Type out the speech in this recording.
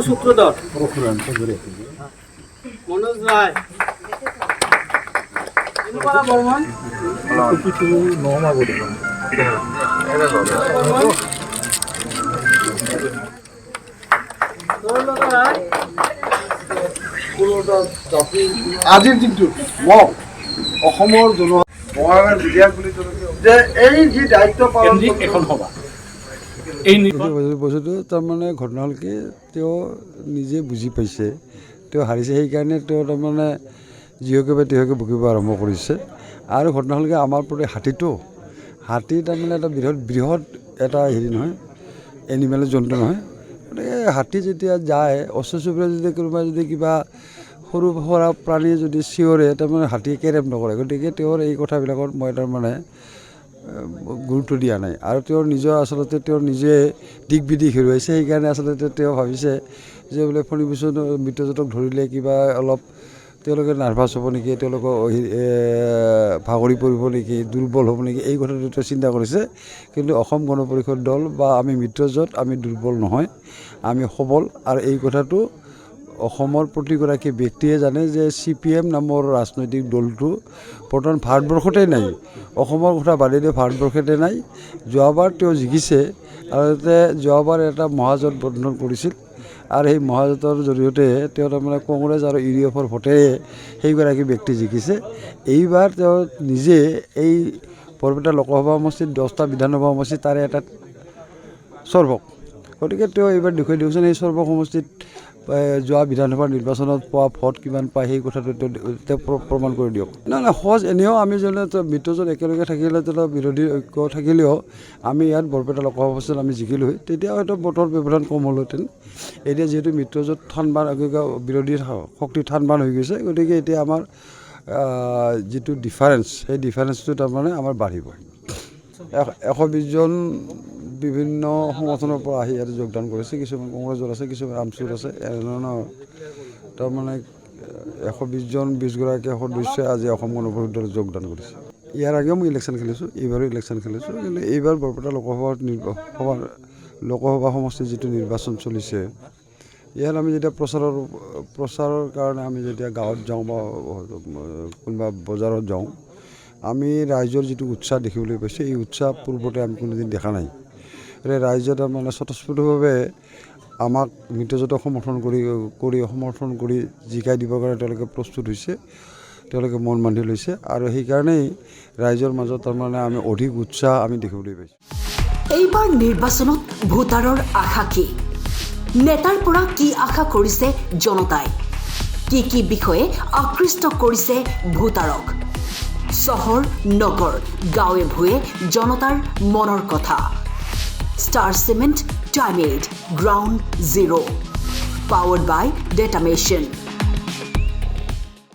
সূত্ৰধৰ মনোজ ৰায় বৰ্মন আজিৰ দিনটো মোক অসমৰ বঙাইগাঁৱৰ বিধায়ক বুলি যে এই যি দায়িত্ব পালন এখন সভা এই বস্তুটো তাৰমানে ঘটনা হ'ল কি তেওঁ নিজে বুজি পাইছে তেওঁ হাৰিছে সেইকাৰণে তেওঁ তাৰমানে যিহকে বা তেওঁকে বকিব আৰম্ভ কৰিছে আৰু ঘটনা হ'ল কি আমাৰ প্ৰতি হাতী তাৰমানে এটা বৃহৎ এটা হেৰি নহয় এনিমেলৰ জন্তু নহয় গতিকে হাতী যেতিয়া যায় ওচৰ চুবুৰীয়া যদি কোনোবাই যদি কিবা সৰু সুৰা প্ৰাণী যদি চিঞৰে তাৰমানে হাতীয়ে কেৰেপ নকৰে গতিকে তেওঁৰ এই কথাবিলাকত মই তাৰমানে গুৰুত্ব দিয়া নাই আৰু তেওঁৰ নিজৰ আচলতে তেওঁৰ নিজে দিক বিদিশ হেৰুৱাইছে সেইকাৰণে আচলতে তেওঁ ভাবিছে যে বোলে ফণীভূষণ মিত্ৰজোঁটক ধৰিলে কিবা অলপ তেওঁলোকে নাৰ্ভাছ হ'ব নেকি তেওঁলোকক ভাগৰি পৰিব নেকি দুৰ্বল হ'ব নেকি এই কথাটো তেওঁ চিন্তা কৰিছে কিন্তু অসম গণ পৰিষদ দল বা আমি মিত্ৰজোঁট আমি দুৰ্বল নহয় আমি সবল আৰু এই কথাটো অসমৰ প্ৰতিগৰাকী ব্যক্তিয়ে জানে যে CPM নামৰ ৰাজনৈতিক দলটো বৰ্তমান ভাৰতবৰ্ষতে নাই অসমৰ কথা বাদে দিয়ে ভাৰতবৰ্ষতে নাই যোৱাবাৰ তেওঁ জিকিছে আৰু যোৱাবাৰ এটা মহাজোঁট গঠন কৰিছিল আৰু সেই মহাজোঁটৰ জৰিয়তে তেওঁ তাৰমানে কংগ্ৰেছ আৰু UDFৰ ভোটেৰে সেইগৰাকী ব্যক্তি জিকিছে এইবাৰ তেওঁ নিজে এই বৰপেটা লোকসভা সমষ্টিত 10টা বিধানসভা সমষ্টি তাৰে এটা সৰ্বক গতিকে তেওঁ এইবাৰ দেখুৱাই দিয়কচোন এই সৰ্বক সমষ্টিত যোৱা বিধানসভা নিৰ্বাচনত পোৱা ভোট কিমান পায় সেই কথাটো তেওঁ প্ৰমাণ কৰি দিয়ক নাই সহজ এনেও আমি যেনে মিত্ৰজোঁট একেলগে থাকিলে বিৰোধী ঐক্য থাকিলেও আমি ইয়াত বৰপেটা লোকসভা সমষ্টিত আমি জিকিলোঁ তেতিয়া হয়তো ভোটৰ ব্যৱধান কম হ'লহেঁতেন এতিয়া যিহেতু মিত্ৰজোঁট বিৰোধী শক্তি থানবান হৈ গৈছে গতিকে এতিয়া আমাৰ যিটো ডিফাৰেঞ্চ সেই ডিফাৰেঞ্চটো তাৰমানে আমাৰ বাঢ়িব 120 জন বিভিন্ন সংগঠনৰ পৰা আহি ইয়াত যোগদান কৰিছে কিছুমান কংগ্ৰেছৰ আছে কিছুমান আমচুৰ আছে এনেধৰণৰ তাৰমানে 120 জন 20 গৰাকী সদস্যই আজি অসম গণ পৰিষদ দলত যোগদান কৰিছে ইয়াৰ আগেও মই ইলেকশ্যন খেলিছোঁ এইবাৰো ইলেকশ্যন খেলিছোঁ কিন্তু এইবাৰ বৰপেটা লোকসভা সমষ্টিৰ যিটো নিৰ্বাচন চলিছে ইয়াত আমি যেতিয়া প্ৰচাৰৰ কাৰণে আমি যেতিয়া গাঁৱত যাওঁ বা কোনোবা বজাৰত যাওঁ আমি ৰাইজৰ যিটো উৎসাহ দেখিবলৈ পাইছোঁ এই উৎসাহ পূৰ্বতে আমি কোনোদিন দেখা নাই ৰাইজে তাৰমানে স্বতঃস্ফূৰ্তভাৱে আমাক মিত্ৰজোঁটক সমৰ্থন কৰি জিকাই দিবৰ কাৰণে তেওঁলোকে প্ৰস্তুত হৈছে তেওঁলোকে মন বান্ধি লৈছে আৰু সেইকাৰণেই ৰাইজৰ মাজত তাৰমানে আমি অধিক উৎসাহ আমি দেখিবলৈ পাইছোঁ এইবাৰ নিৰ্বাচনত ভোটাৰৰ আশা কি নেতাৰ পৰা কি আশা কৰিছে জনতাই কি বিষয়ে আকৃষ্ট কৰিছে ভোটাৰক চহৰ নগৰ গাঁৱে ভূঞে জনতাৰ মনৰ কথা Star Cement Time Aid Ground Zero powered by Data Machine